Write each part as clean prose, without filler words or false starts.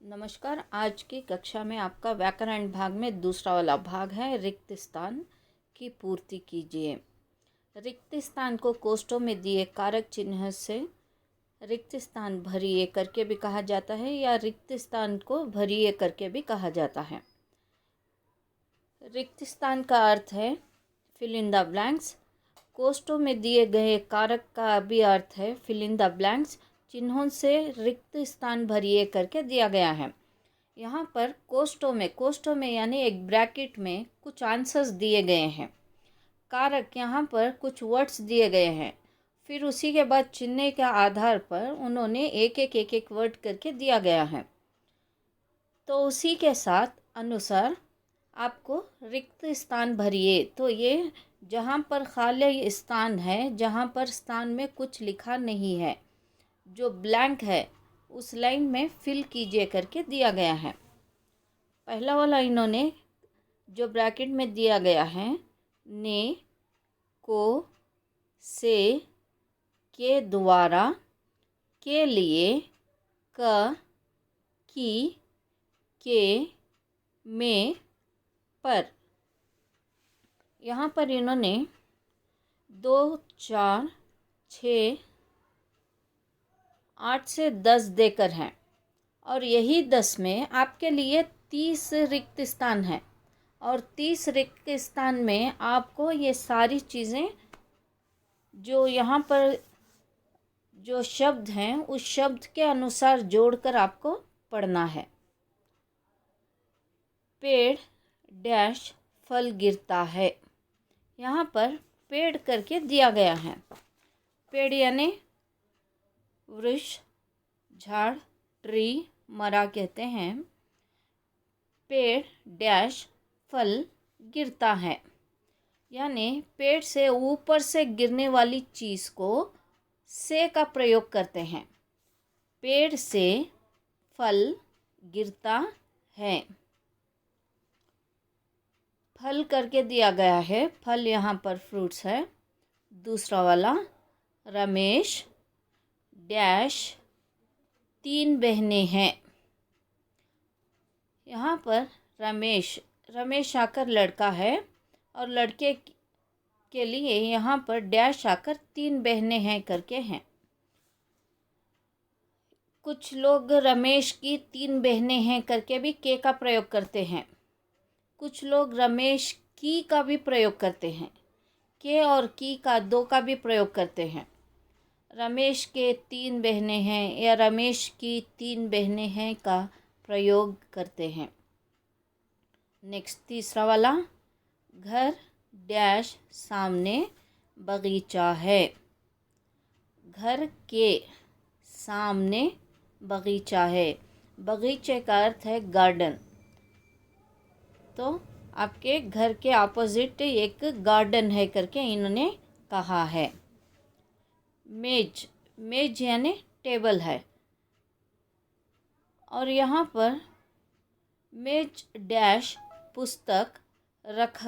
नमस्कार। आज की कक्षा में आपका व्याकरण भाग में दूसरा वाला भाग है रिक्त स्थान की पूर्ति कीजिए। रिक्त स्थान को कोष्ठों में दिए कारक चिन्ह से रिक्त स्थान भरिए करके भी कहा जाता है या रिक्त स्थान को भरिए करके भी कहा जाता है। रिक्त स्थान का अर्थ है फिल इन द ब्लैंक्स। कोष्ठों में दिए गए कारक का भी अर्थ है फिल इन द ब्लैंक्स। चिन्हों से रिक्त स्थान भरिए करके दिया गया है। यहाँ पर कोष्ठों में यानी एक ब्रैकेट में कुछ आंसर्स दिए गए हैं। कारक यहाँ पर कुछ वर्ड्स दिए गए हैं। फिर उसी के बाद चिन्ह के आधार पर उन्होंने एक एक वर्ड करके दिया गया है। तो उसी के साथ अनुसार आपको रिक्त स्थान भरिए। तो ये जहाँ पर खाली स्थान है, जहाँ पर स्थान में कुछ लिखा नहीं है, जो ब्लैंक है उस लाइन में फिल कीजिए करके दिया गया है। पहला वाला इन्होंने जो ब्रैकेट में दिया गया है ने, को, से, के द्वारा, के लिए, क, की, के, में, पर। यहाँ पर इन्होंने 2, 4, 6, 8 से 10 देकर हैं और यही 10 में आपके लिए 30 रिक्त स्थान है और 30 रिक्त स्थान में आपको ये सारी चीज़ें जो यहाँ पर जो शब्द हैं उस शब्द के अनुसार जोड़कर आपको पढ़ना है। पेड़ डैश फल गिरता है। यहाँ पर पेड़ करके दिया गया है। पेड़ यानी वृक्ष, झाड़, ट्री, मरा कहते हैं। पेड़ डैश फल गिरता है यानी पेड़ से ऊपर से गिरने वाली चीज़ को से का प्रयोग करते हैं। पेड़ से फल गिरता है। फल करके दिया गया है। फल यहाँ पर फ्रूट्स है। दूसरा वाला रमेश डैश 3 बहनें हैं। यहाँ पर रमेश आकर लड़का है और लड़के के लिए यहाँ पर डैश आकर 3 बहनें हैं करके हैं। कुछ लोग रमेश की 3 बहनें हैं करके भी के का प्रयोग करते हैं। कुछ लोग रमेश की का भी प्रयोग करते हैं। के और की का 2 का भी प्रयोग करते हैं। रमेश के 3 बहनें हैं या रमेश की 3 बहनें हैं का प्रयोग करते हैं। नेक्स्ट तीसरा वाला घर डैश सामने बगीचा है। घर के सामने बगीचा है। बगीचे का अर्थ है गार्डन। तो आपके घर के ऑपोजिट एक गार्डन है करके इन्होंने कहा है। मेज यानी टेबल है और यहाँ पर मेज डैश पुस्तक रख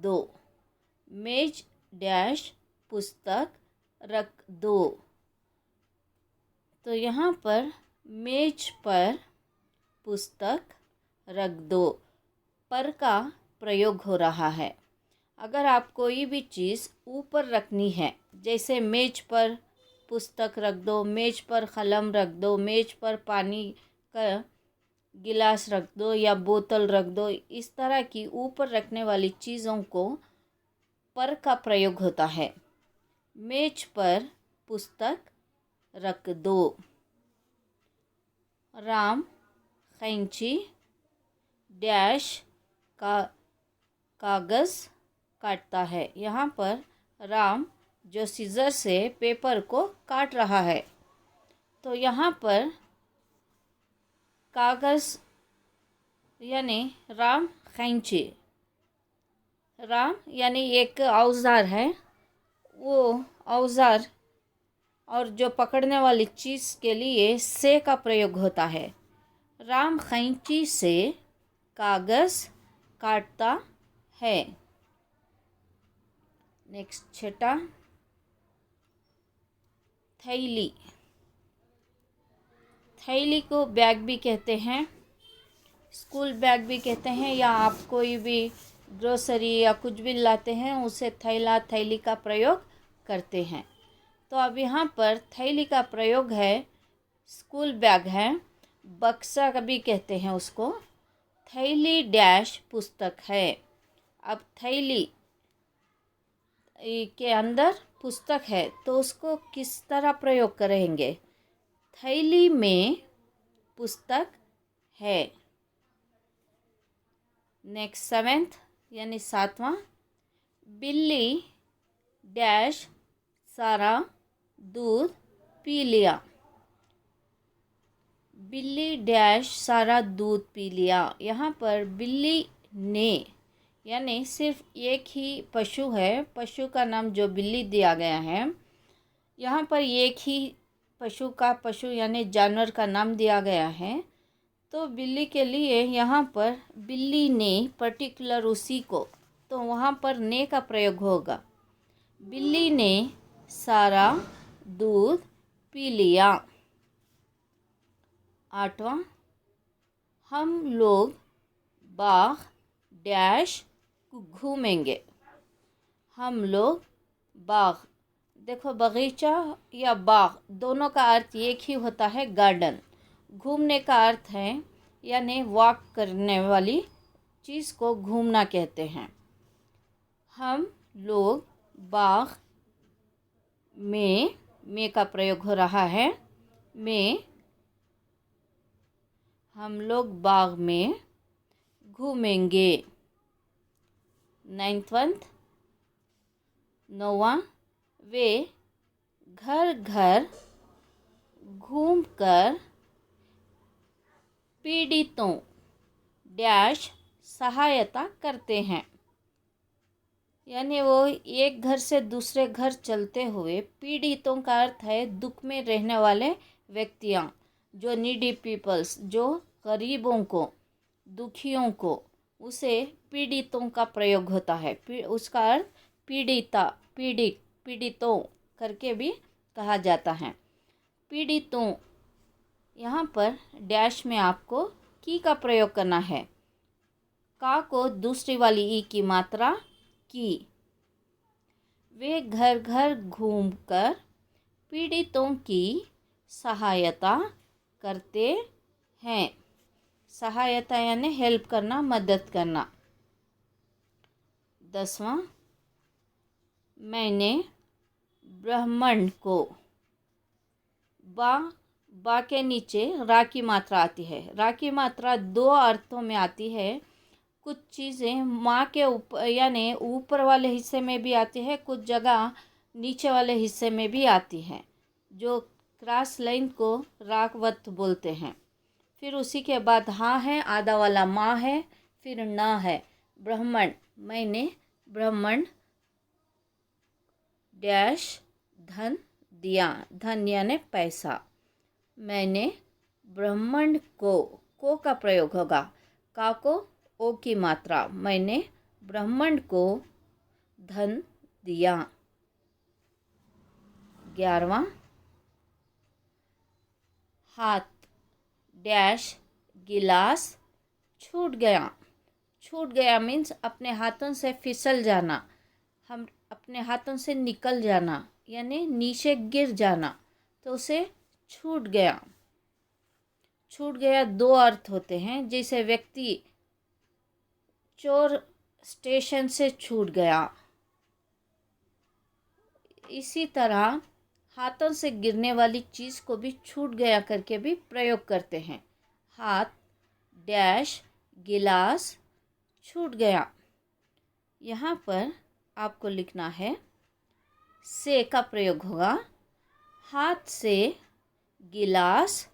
दो। मेज डैश पुस्तक रख दो। तो यहाँ पर मेज पर पुस्तक रख दो पर का प्रयोग हो रहा है। अगर आप कोई भी चीज़ ऊपर रखनी है, जैसे मेज पर पुस्तक रख दो, मेज पर कलम रख दो, मेज पर पानी का गिलास रख दो या बोतल रख दो, इस तरह की ऊपर रखने वाली चीज़ों को पर का प्रयोग होता है। मेज पर पुस्तक रख दो। राम कैंची डैश का कागज़ काटता है। यहाँ पर राम जो सीजर से पेपर को काट रहा है। तो यहाँ पर कागज़ यानी राम कैंची। राम यानी एक औजार है, वो औजार और जो पकड़ने वाली चीज़ के लिए से का प्रयोग होता है। राम कैंची से कागज़ काटता है। नेक्स्ट छठा थैली। थैली को बैग भी कहते हैं। स्कूल बैग भी कहते हैं, या आप कोई भी ग्रोसरी या कुछ भी लाते हैं उसे थैला थैली का प्रयोग करते हैं। तो अब यहाँ पर थैली का प्रयोग है, स्कूल बैग है, बक्सा कभी कहते हैं उसको। थैली डैश पुस्तक है। अब थैली के अंदर पुस्तक है तो उसको किस तरह प्रयोग करेंगे? थैली में पुस्तक है। नेक्स्ट 7th यानी 7वां, बिल्ली डैश सारा दूध पी लिया। बिल्ली डैश सारा दूध पी लिया। यहाँ पर बिल्ली ने यानी सिर्फ एक ही पशु है, पशु का नाम जो बिल्ली दिया गया है। यहाँ पर एक ही पशु यानी जानवर का नाम दिया गया है। तो बिल्ली के लिए यहाँ पर बिल्ली ने पर्टिकुलर उसी को, तो वहाँ पर ने का प्रयोग होगा। बिल्ली ने सारा दूध पी लिया। 8वां, हम लोग बाग डैश घूमेंगे। हम लोग बाग, देखो बगीचा या बाग दोनों का अर्थ एक ही होता है, गार्डन। घूमने का अर्थ है यानी वॉक करने वाली चीज़ को घूमना कहते हैं। हम लोग बाग में का प्रयोग हो रहा है, में हम लोग बाग में घूमेंगे। 9वां, वे घर घर घूमकर पीड़ितों डैश सहायता करते हैं। यानी वो एक घर से दूसरे घर चलते हुए, पीड़ितों का अर्थ है दुख में रहने वाले व्यक्तियाँ, जो नीडी पीपल्स, जो गरीबों को, दुखियों को, उसे पीड़ितों का प्रयोग होता है। उसका अर्थ पीड़ितों करके भी कहा जाता है। पीड़ितों, यहाँ पर डैश में आपको की का प्रयोग करना है। का को दूसरी वाली ई की मात्रा की। वे घर घर घूमकर पीड़ितों की सहायता करते हैं। सहायता यानी हेल्प करना, मदद करना। 10वां, मैंने ब्रह्मांड को, बा के नीचे रा की मात्रा आती है। रा की मात्रा दो अर्थों में आती है। कुछ चीज़ें माँ के ऊपर यानी ऊपर वाले हिस्से में भी आती है, कुछ जगह नीचे वाले हिस्से में भी आती है, जो क्रॉस लाइन को राकवत बोलते हैं। फिर उसी के बाद हाँ है, आधा वाला माँ है, फिर ना है। ब्रह्मांड, मैंने ब्रह्मांड डैश धन दिया। धन यानी पैसा। मैंने ब्रह्मांड को का प्रयोग होगा। का को ओ की मात्रा। मैंने ब्रह्मांड को धन दिया। 11वां, हाथ डैश गिलास छूट गया। छूट गया मीन्स अपने हाथों से फिसल जाना, हम अपने हाथों से निकल जाना यानी नीचे गिर जाना, तो उसे छूट गया। छूट गया दो अर्थ होते हैं, जैसे व्यक्ति चोर स्टेशन से छूट गया, इसी तरह हाथों से गिरने वाली चीज़ को भी छूट गया करके भी प्रयोग करते हैं। हाथ डैश गिलास छूट गया। यहाँ पर आपको लिखना है से का प्रयोग होगा। हाथ से गिलास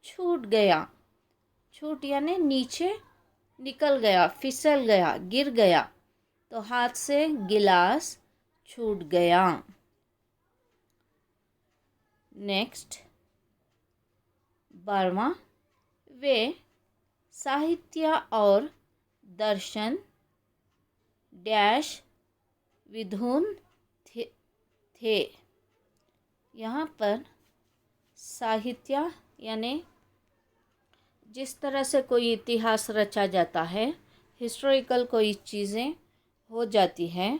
छूट गया। छूट यानी नीचे निकल गया, फिसल गया, गिर गया, तो हाथ से गिलास छूट गया। नेक्स्ट 12वां, वे साहित्य और दर्शन डैश विधुन थे। यहाँ पर साहित्य यानी जिस तरह से कोई इतिहास रचा जाता है, हिस्टोरिकल कोई चीज़ें हो जाती हैं,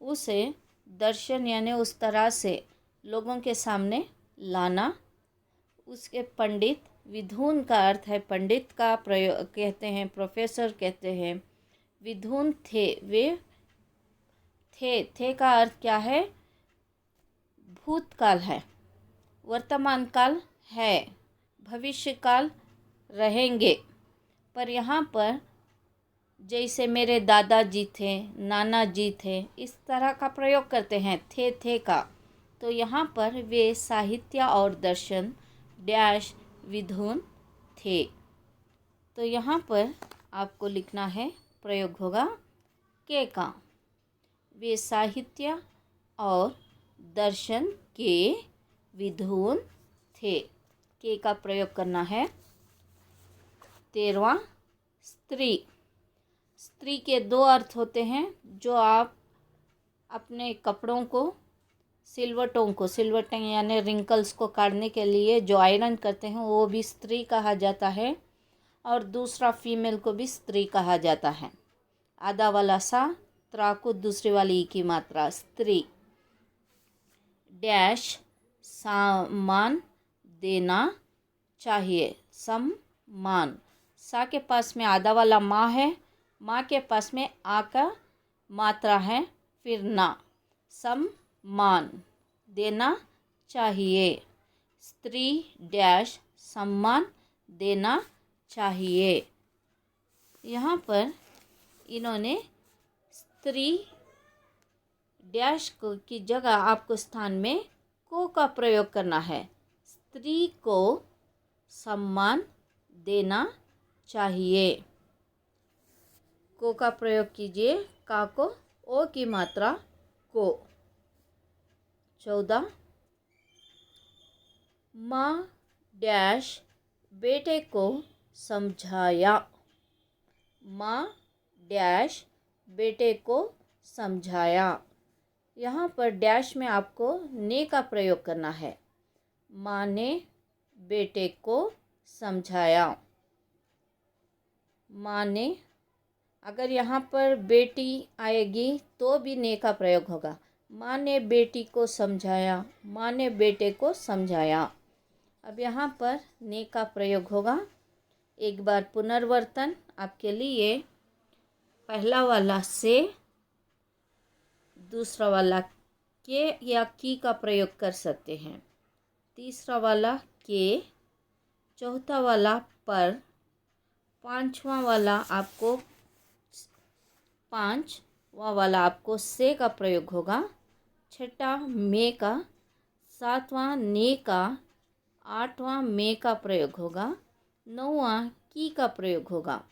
उसे दर्शन यानी उस तरह से लोगों के सामने लाना। उसके पंडित, विद्वान का अर्थ है पंडित का प्रयोग कहते हैं, प्रोफेसर कहते हैं। विद्वान थे, वे थे का अर्थ क्या है? भूतकाल है, वर्तमान काल है, भविष्य काल रहेंगे। पर यहाँ पर जैसे मेरे दादाजी थे, नाना जी थे, इस तरह का प्रयोग करते हैं थे का। तो यहाँ पर वे साहित्य और दर्शन डैश विद्वान थे। तो यहाँ पर आपको लिखना है, प्रयोग होगा के का। वे साहित्य और दर्शन के विद्वान थे। के का प्रयोग करना है। 13वां, स्त्री। स्त्री के दो अर्थ होते हैं। जो आप अपने कपड़ों को, सिलवटें यानी रिंकल्स को काटने के लिए जो आयरन करते हैं, वो भी स्त्री कहा जाता है। और दूसरा फीमेल को भी स्त्री कहा जाता है। आधा वाला सा, त्राकु दूसरी वाली ई की मात्रा, स्त्री। डैश सम्मान देना चाहिए, सम्मान। सा के पास में आधा वाला माँ है, माँ के पास में आ का मात्रा है, फिर ना। सम्मान देना चाहिए, स्त्री डैश सम्मान देना चाहिए। यहाँ पर इन्होंने स्त्री डैश को की जगह आपको स्थान में को का प्रयोग करना है। स्त्री को सम्मान देना चाहिए, को का प्रयोग कीजिए। का को ओ की मात्रा को। 14, माँ डैश बेटे को समझाया, माँ डैश बेटे को समझाया। यहाँ पर डैश में आपको ने का प्रयोग करना है। माँ ने बेटे को समझाया, माँ ने। अगर यहाँ पर बेटी आएगी तो भी ने का प्रयोग होगा। माँ ने बेटी को समझाया, माँ ने बेटे को समझाया। अब यहाँ पर ने का प्रयोग होगा। एक बार पुनर्वर्तन आपके लिए। पहला वाला से, दूसरा वाला के या की का प्रयोग कर सकते हैं। तीसरा वाला के, चौथा वाला पर, पांचवा वाला आपको से का प्रयोग होगा। छठा में का, सातवां ने का, आठवां में का प्रयोग होगा। नौवां की का प्रयोग होगा।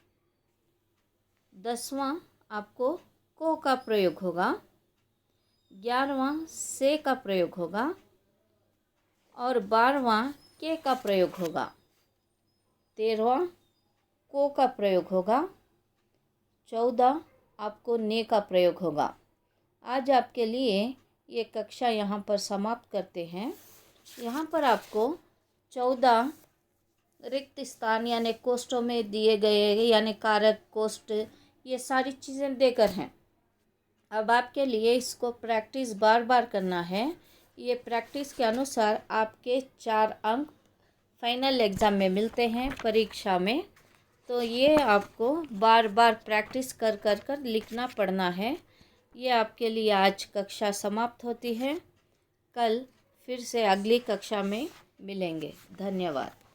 10वां आपको को का प्रयोग होगा। 11वां से का प्रयोग होगा। और 12वां के का प्रयोग होगा। 13वां को का प्रयोग होगा। 14 आपको ने का प्रयोग होगा। आज आपके लिए ये कक्षा यहाँ पर समाप्त करते हैं। यहाँ पर आपको 14 रिक्त स्थान यानी कोष्ठों में दिए गए यानी कारक, कोष्ठ, ये सारी चीज़ें देकर हैं। अब आपके लिए इसको प्रैक्टिस बार बार करना है। ये प्रैक्टिस के अनुसार आपके 4 अंक फाइनल एग्ज़ाम में मिलते हैं, परीक्षा में। तो ये आपको बार बार प्रैक्टिस कर लिखना पड़ना है। ये आपके लिए आज कक्षा समाप्त होती है। कल फिर से अगली कक्षा में मिलेंगे। धन्यवाद।